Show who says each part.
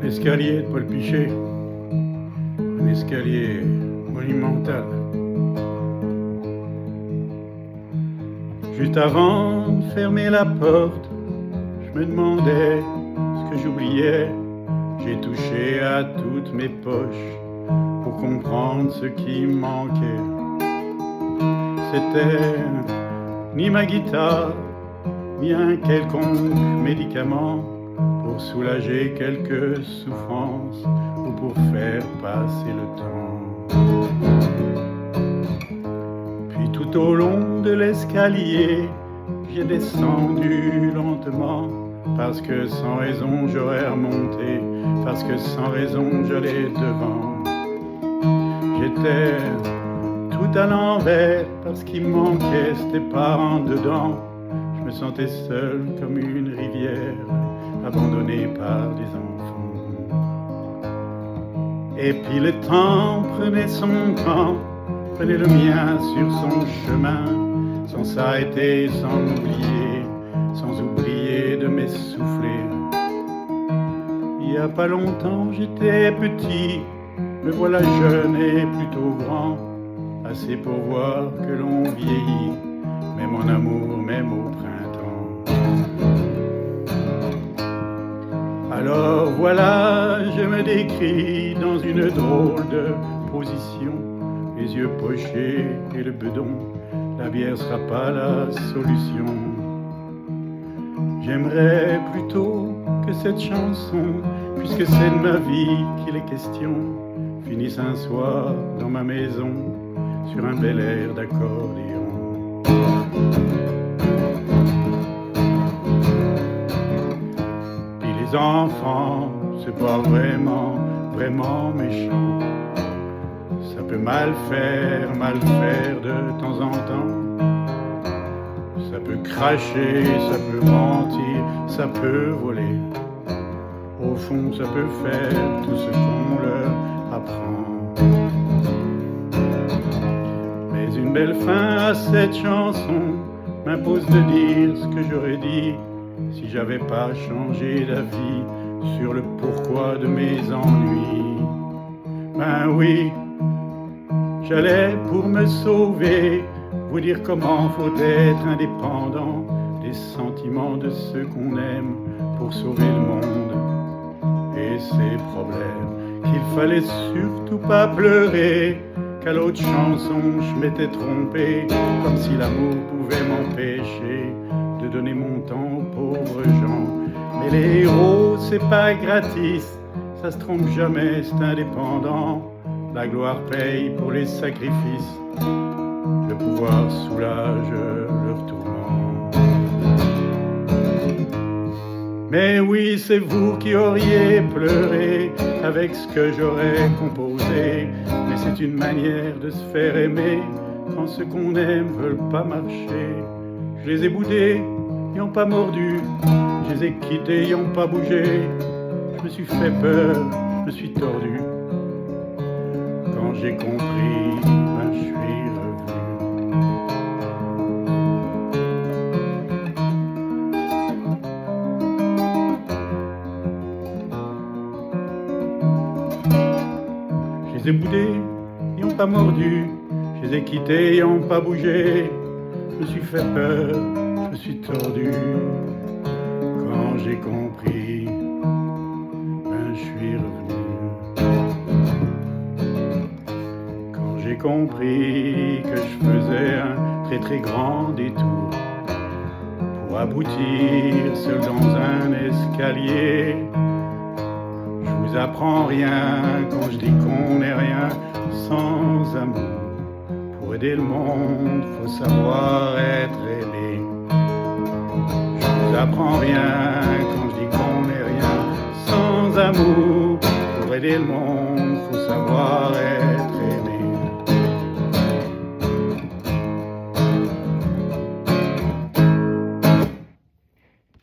Speaker 1: L'escalier de Paul Pichet, un escalier monumental. Juste avant de fermer la porte, je me demandais ce que j'oubliais. J'ai touché à toutes mes poches pour comprendre ce qui me manquait. C'était ni ma guitare, ni un quelconque médicament pour soulager quelques souffrances ou pour faire passer le temps. Puis tout au long de l'escalier, j'ai descendu lentement, parce que sans raison j'aurais remonté, parce que sans raison j'allais devant. J'étais tout à l'envers, parce qu'il me manquait, c'était pas en dedans. Je me sentais seul comme une rivière, abandonné par des enfants. Et puis le temps prenait son temps, prenait le mien sur son chemin, sans s'arrêter, sans m'oublier, sans oublier de m'essouffler. Il y a pas longtemps j'étais petit, me voilà jeune et plutôt grand, assez pour voir que l'on vieillit, même en amour, même au printemps. Alors voilà, je me décris dans une drôle de position, les yeux pochés et le bedon, la bière sera pas la solution. J'aimerais plutôt que cette chanson, puisque c'est de ma vie qu'il est question, finisse un soir dans ma maison sur un bel air d'accordéon. Puis les enfants, c'est pas vraiment, vraiment méchant. Ça peut mal faire de temps en temps. Ça peut cracher, ça peut mentir, ça peut voler. Au fond, ça peut faire tout ce qu'on leur apprend. Mais une belle fin à cette chanson m'impose de dire ce que j'aurais dit si j'avais pas changé d'avis sur le pourquoi de mes ennuis. Ben oui, j'allais pour me sauver vous dire comment faut être indépendant des sentiments de ceux qu'on aime pour sauver le monde et ses problèmes. Qu'il fallait surtout pas pleurer, qu'à l'autre chanson je m'étais trompé, comme si l'amour pouvait m'empêcher de donner mon temps aux pauvres gens. Mais les héros c'est pas gratis, ça se trompe jamais, c'est indépendant. La gloire paye pour les sacrifices, le pouvoir soulage leur tourment. Mais oui, c'est vous qui auriez pleuré avec ce que j'aurais composé. Mais c'est une manière de se faire aimer quand ceux qu'on aime veulent pas marcher. Je les ai boudés, ils n'ont pas mordu. Je les ai quittés, ils n'ont pas bougé. Je me suis fait peur, je me suis tordu. Quand j'ai compris, ben je suis revenu. Je les ai boudés, ils n'ont pas mordu. Je les ai quittés, ils n'ont pas bougé. Je me suis fait peur, je me suis tordu. Quand j'ai compris, ben je suis revenu. Quand j'ai compris que je faisais un très très grand détour pour aboutir seul dans un escalier. Je vous apprends rien quand je dis qu'on n'est rien sans amour. Pour aider le monde, faut savoir être aidé. Je vous apprends rien quand je dis qu'on n'est rien sans amour. Pour aider le monde, faut savoir être